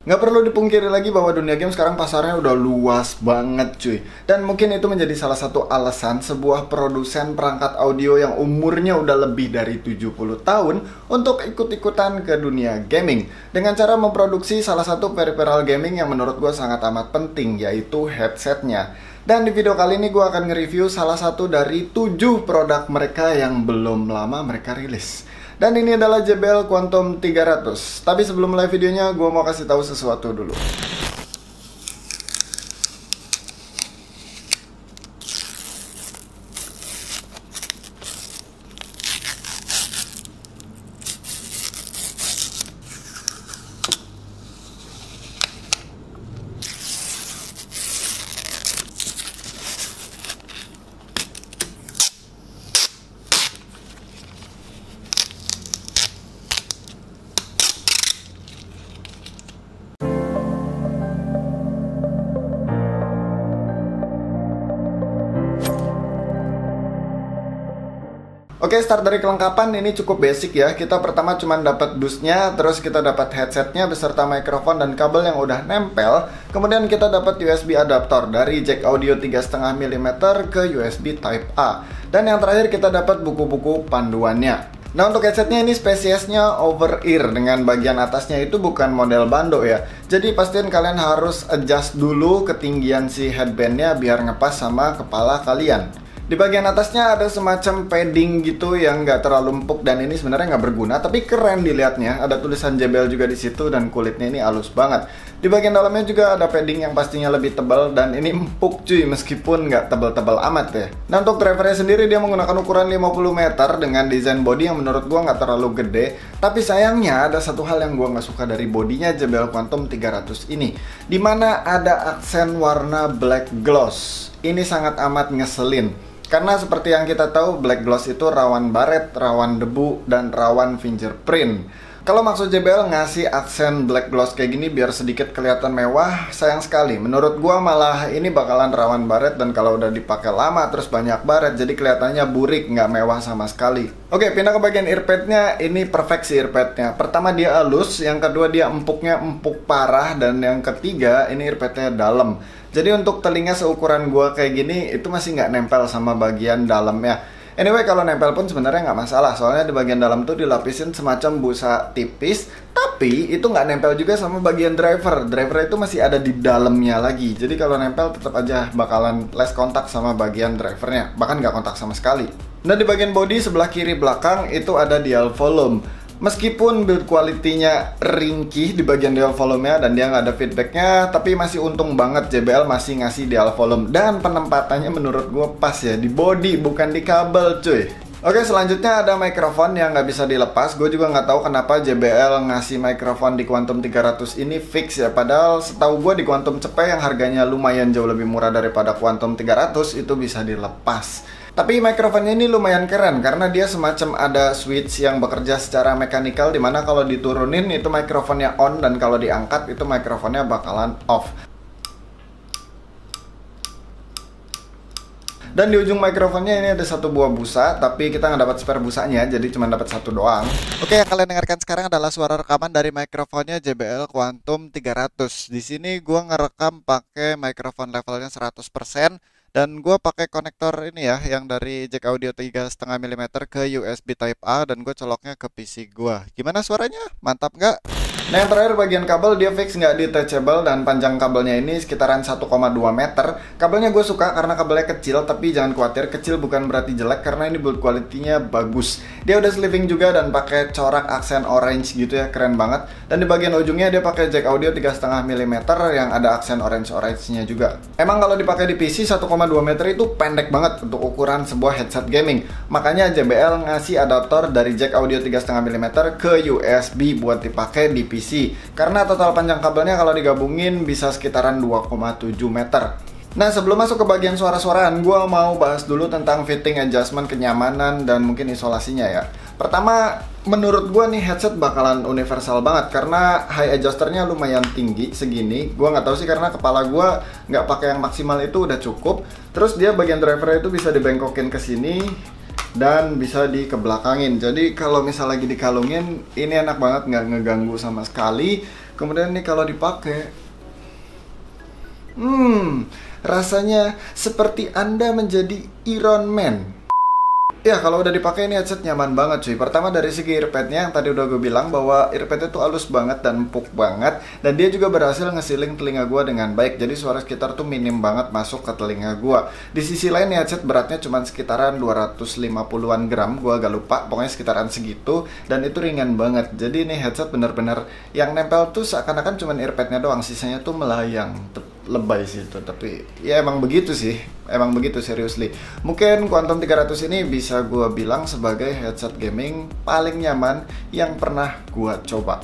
Nggak perlu dipungkiri lagi bahwa dunia game sekarang pasarnya udah luas banget cuy. Dan mungkin itu menjadi salah satu alasan sebuah produsen perangkat audio yang umurnya udah lebih dari 70 tahun untuk ikut-ikutan ke dunia gaming dengan cara memproduksi salah satu peripheral gaming yang menurut gue sangat amat penting, yaitu headsetnya. Dan di video kali ini gue akan nge-review salah satu dari 7 produk mereka yang belum lama mereka rilis. Dan ini adalah JBL Quantum 300. Tapi sebelum mulai videonya, gue mau kasih tahu sesuatu dulu. Oke, start dari kelengkapan ini cukup basic ya. Kita pertama cuma dapat dusnya, terus kita dapat headsetnya beserta mikrofon dan kabel yang udah nempel. Kemudian kita dapat USB adaptor dari jack audio 3,5 mm ke USB Type A. Dan yang terakhir kita dapat buku-buku panduannya. Nah, untuk headsetnya ini spesiesnya over ear dengan bagian atasnya itu bukan model bando ya. Jadi pastiin kalian harus adjust dulu ketinggian si headbandnya biar ngepas sama kepala kalian. Di bagian atasnya ada semacam padding gitu yang nggak terlalu empuk dan ini sebenarnya nggak berguna tapi keren dilihatnya. Ada tulisan JBL juga di situ dan kulitnya ini halus banget. Di bagian dalamnya juga ada padding yang pastinya lebih tebal dan ini empuk cuy meskipun nggak tebal-tebal amat ya. Nah, untuk drivernya sendiri dia menggunakan ukuran 50 meter dengan desain body yang menurut gua nggak terlalu gede. Tapi sayangnya ada satu hal yang gua nggak suka dari bodinya JBL Quantum 300 ini, dimana ada aksen warna black gloss. Ini sangat amat ngeselin. Karena seperti yang kita tahu, black gloss itu rawan baret, rawan debu, dan rawan fingerprint. Kalau maksud JBL ngasih aksen black gloss kayak gini biar sedikit kelihatan mewah, sayang sekali. Menurut gua malah ini bakalan rawan baret dan kalau udah dipakai lama terus banyak baret, jadi kelihatannya burik, nggak mewah sama sekali. Oke, pindah ke bagian earpadnya. Ini perfect sih earpadnya. Pertama dia halus, yang kedua dia empuknya empuk parah, dan yang ketiga ini earpadnya dalam. Jadi untuk telinga seukuran gua kayak gini itu masih nggak nempel sama bagian dalamnya. Anyway, kalau nempel pun sebenarnya nggak masalah, soalnya di bagian dalam tuh dilapisin semacam busa tipis. Tapi itu nggak nempel juga sama bagian driver. Driver itu masih ada di dalamnya lagi. Jadi kalau nempel tetap aja bakalan less kontak sama bagian drivernya, bahkan nggak kontak sama sekali. Nah, di bagian body sebelah kiri belakang itu ada dial volume. Meskipun build quality-nya ringkih di bagian dial volume-nya dan dia nggak ada feedback-nya, tapi masih untung banget JBL masih ngasih dial volume. Dan penempatannya menurut gue pas ya, di body bukan di kabel cuy. Oke, selanjutnya ada mikrofon yang nggak bisa dilepas. Gue juga nggak tahu kenapa JBL ngasih mikrofon di Quantum 300 ini fix ya. Padahal setahu gue di Quantum Cepet yang harganya lumayan jauh lebih murah daripada Quantum 300 itu bisa dilepas. Tapi mikrofonnya ini lumayan keren karena dia semacam ada switch yang bekerja secara mekanikal, dimana kalau diturunin itu mikrofonnya on dan kalau diangkat itu mikrofonnya bakalan off. Dan di ujung mikrofonnya ini ada satu buah busa, tapi kita nggak dapat spare busanya, jadi cuma dapat satu doang. Oke, yang kalian dengarkan sekarang adalah suara rekaman dari mikrofonnya JBL Quantum 300. Di sini gua ngerekam pakai mikrofon levelnya 100%. Dan gue pakai konektor ini ya, yang dari jack audio 3,5 mm ke USB Type A, dan gue coloknya ke PC gue. Gimana suaranya? Mantap nggak? Nah, yang terakhir bagian kabel dia fix nggak detachable dan panjang kabelnya ini sekitaran 1,2 meter. Kabelnya gue suka karena kabelnya kecil, tapi jangan khawatir, kecil bukan berarti jelek karena ini build quality-nya bagus. Dia udah sleeving juga dan pakai corak aksen orange gitu ya, keren banget. Dan di bagian ujungnya dia pakai jack audio 3,5 mm yang ada aksen orange-nya juga. Emang kalau dipakai di PC 1,2 meter itu pendek banget untuk ukuran sebuah headset gaming. Makanya JBL ngasih adaptor dari jack audio 3,5 mm ke USB buat dipakai di PC. Karena total panjang kabelnya kalau digabungin bisa sekitaran 2,7 meter. Nah, sebelum masuk ke bagian suara-suaraan, gue mau bahas dulu tentang fitting adjustment, kenyamanan, dan mungkin isolasinya ya. Pertama, menurut gue nih headset bakalan universal banget karena high adjusternya lumayan tinggi segini. Gue nggak tahu sih karena kepala gue nggak pakai yang maksimal itu udah cukup. Terus dia bagian drivernya itu bisa dibengkokin ke sini dan bisa dikebelakangin. Jadi kalau misal lagi dikalungin, ini enak banget, nggak ngeganggu sama sekali. Kemudian nih kalau dipakai, rasanya seperti Anda menjadi Iron Man. Ya, kalau udah dipakai ini headset nyaman banget cuy. Pertama dari segi earpadnya yang tadi udah gue bilang bahwa earpadnya tuh halus banget dan empuk banget. Dan dia juga berhasil nge-sealing telinga gue dengan baik. Jadi suara sekitar tuh minim banget masuk ke telinga gue. Di sisi lain headset beratnya cuma sekitaran 250-an gram. Gue agak lupa, pokoknya sekitaran segitu. Dan itu ringan banget. Jadi ini headset bener-bener yang nempel tuh seakan-akan cuma earpadnya doang. Sisanya tuh melayang. Lebay sih itu, tapi ya emang begitu sih, emang begitu seriously. Mungkin Quantum 300 ini bisa gue bilang sebagai headset gaming paling nyaman yang pernah gue coba.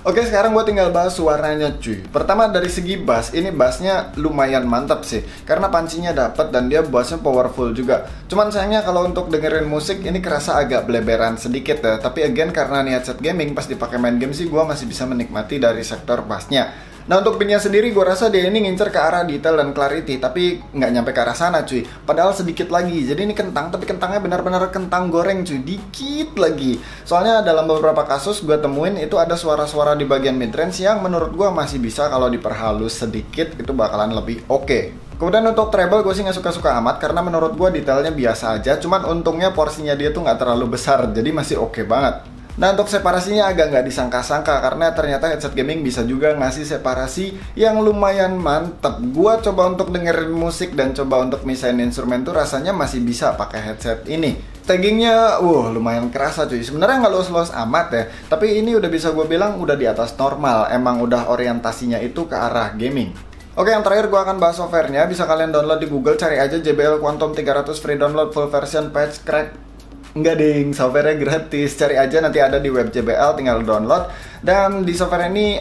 Oke, sekarang gue tinggal bahas suaranya cuy. Pertama dari segi bass, ini bassnya lumayan mantap sih, karena pancinya dapet dan dia bassnya powerful juga. Cuman sayangnya kalau untuk dengerin musik ini kerasa agak beleberan sedikit ya. Tapi again karena ini headset gaming, pas dipakai main game sih gue masih bisa menikmati dari sektor bassnya. Nah untuk pinnya sendiri gue rasa dia ini ngincer ke arah detail dan clarity, tapi nggak nyampe ke arah sana cuy. Padahal sedikit lagi, jadi ini kentang, tapi kentangnya benar-benar kentang goreng cuy, dikit lagi. Soalnya dalam beberapa kasus gue temuin itu ada suara-suara di bagian midrange yang menurut gue masih bisa kalau diperhalus sedikit, itu bakalan lebih oke. Kemudian untuk treble gue sih nggak suka-suka amat karena menurut gue detailnya biasa aja. Cuman untungnya porsinya dia tuh nggak terlalu besar, jadi masih oke banget. Nah untuk separasinya agak nggak disangka-sangka karena ternyata headset gaming bisa juga ngasih separasi yang lumayan mantep. Gua coba untuk dengerin musik dan coba untuk misahin instrumen tuh rasanya masih bisa pakai headset ini. Taggingnya, lumayan kerasa cuy. Sebenarnya nggak luas-luas amat ya, tapi ini udah bisa gue bilang udah di atas normal. Emang udah orientasinya itu ke arah gaming. Oke, yang terakhir gue akan bahas softwarenya. Bisa kalian download di Google, cari aja JBL Quantum 300 free download full version patch crack. Enggak ding, softwarenya gratis. Cari aja, nanti ada di web JBL, tinggal download. Dan di software ini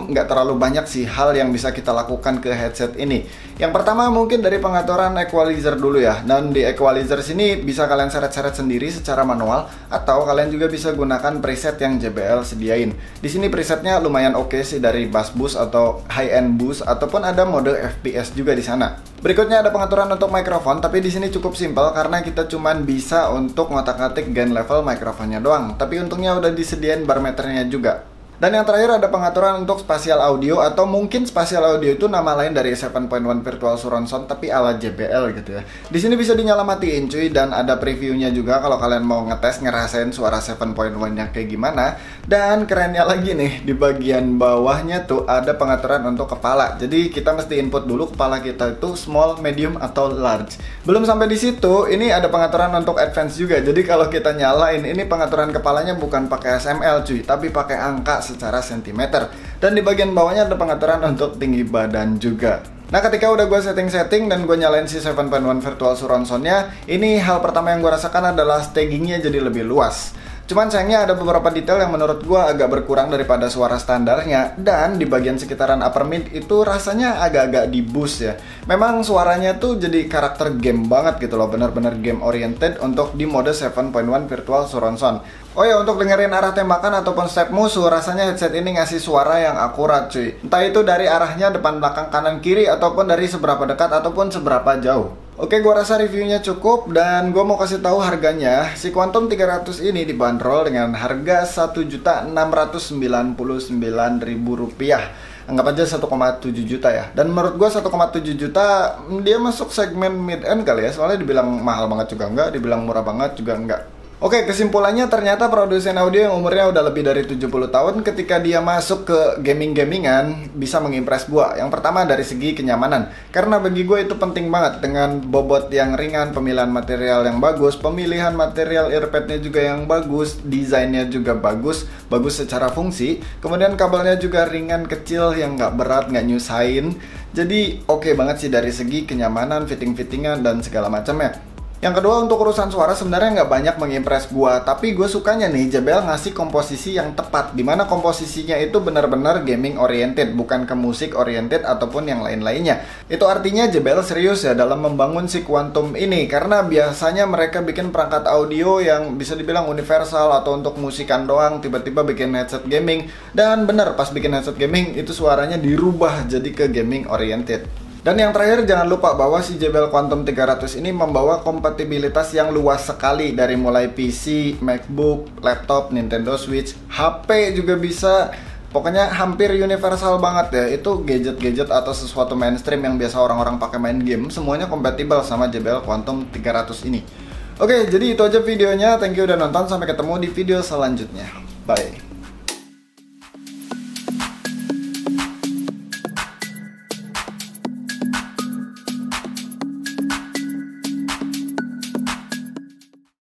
nggak terlalu banyak sih hal yang bisa kita lakukan ke headset ini. Yang pertama mungkin dari pengaturan equalizer dulu ya. Dan di equalizer sini bisa kalian seret-seret sendiri secara manual, atau kalian juga bisa gunakan preset yang JBL sediain. Di sini presetnya lumayan oke sih, dari bass boost atau high end boost, ataupun ada mode FPS juga di sana. Berikutnya ada pengaturan untuk mikrofon, tapi di sini cukup simpel karena kita cuman bisa untuk ngotak-ngatik gain level mikrofonnya doang. Tapi untungnya udah disediain bar meternya juga. Dan yang terakhir ada pengaturan untuk spatial audio, atau mungkin spatial audio itu nama lain dari 7.1 Virtual Surround Sound tapi ala JBL gitu ya. Di sini bisa dinyala matiin cuy, dan ada previewnya juga kalau kalian mau ngetes ngerasain suara 7.1-nya kayak gimana. Dan kerennya lagi nih, di bagian bawahnya tuh ada pengaturan untuk kepala. Jadi kita mesti input dulu kepala kita itu small, medium, atau large. Belum sampai di situ, ini ada pengaturan untuk advance juga. Jadi kalau kita nyalain, ini pengaturan kepalanya bukan pakai SML cuy, tapi pakai angka secara sentimeter. Dan di bagian bawahnya ada pengaturan untuk tinggi badan juga. Nah ketika udah gue setting-setting dan gue nyalain si 7.1 Virtual Surround Sound-nya, ini hal pertama yang gue rasakan adalah stagingnya jadi lebih luas. Cuman sayangnya ada beberapa detail yang menurut gue agak berkurang daripada suara standarnya. Dan di bagian sekitaran upper mid itu rasanya agak-agak di boost ya. Memang suaranya tuh jadi karakter game banget gitu loh, bener-bener game oriented untuk di mode 7.1 Virtual Surround Sound. Oh ya, untuk dengerin arah tembakan ataupun step musuh, rasanya headset ini ngasih suara yang akurat cuy. Entah itu dari arahnya depan, belakang, kanan, kiri, ataupun dari seberapa dekat ataupun seberapa jauh. Oke, gua rasa reviewnya cukup dan gua mau kasih tahu harganya. Si Quantum 300 ini dibanderol dengan harga Rp1.699.000. Anggap aja 1,7 juta ya. Dan menurut gua 1,7 juta dia masuk segmen mid end kali ya. Soalnya dibilang mahal banget juga enggak, dibilang murah banget juga enggak. Oke, kesimpulannya ternyata produsen audio yang umurnya udah lebih dari 70 tahun ketika dia masuk ke gaming-gamingan bisa mengimpress gua. Yang pertama dari segi kenyamanan, karena bagi gue itu penting banget dengan bobot yang ringan, pemilihan material yang bagus, pemilihan material earpadnya juga yang bagus, desainnya juga bagus secara fungsi, kemudian kabelnya juga ringan, kecil, yang nggak berat, nggak nyusahin. Jadi oke banget sih dari segi kenyamanan, fitting-fittingan, dan segala macamnya. Yang kedua, untuk urusan suara sebenarnya nggak banyak mengimpress gua, tapi gue sukanya nih JBL ngasih komposisi yang tepat, dimana komposisinya itu benar-benar gaming oriented, bukan ke musik oriented ataupun yang lain-lainnya. Itu artinya JBL serius ya dalam membangun si Quantum ini, karena biasanya mereka bikin perangkat audio yang bisa dibilang universal atau untuk musikan doang, tiba-tiba bikin headset gaming, dan bener pas bikin headset gaming itu suaranya dirubah jadi ke gaming oriented. Dan yang terakhir, jangan lupa bahwa si JBL Quantum 300 ini membawa kompatibilitas yang luas sekali, dari mulai PC, MacBook, laptop, Nintendo Switch, HP juga bisa, Pokoknya hampir universal banget ya. Itu gadget-gadget atau sesuatu mainstream yang biasa orang-orang pakai main game, semuanya kompatibel sama JBL Quantum 300 ini. Oke, jadi itu aja videonya. Thank you udah nonton. Sampai ketemu di video selanjutnya. Bye.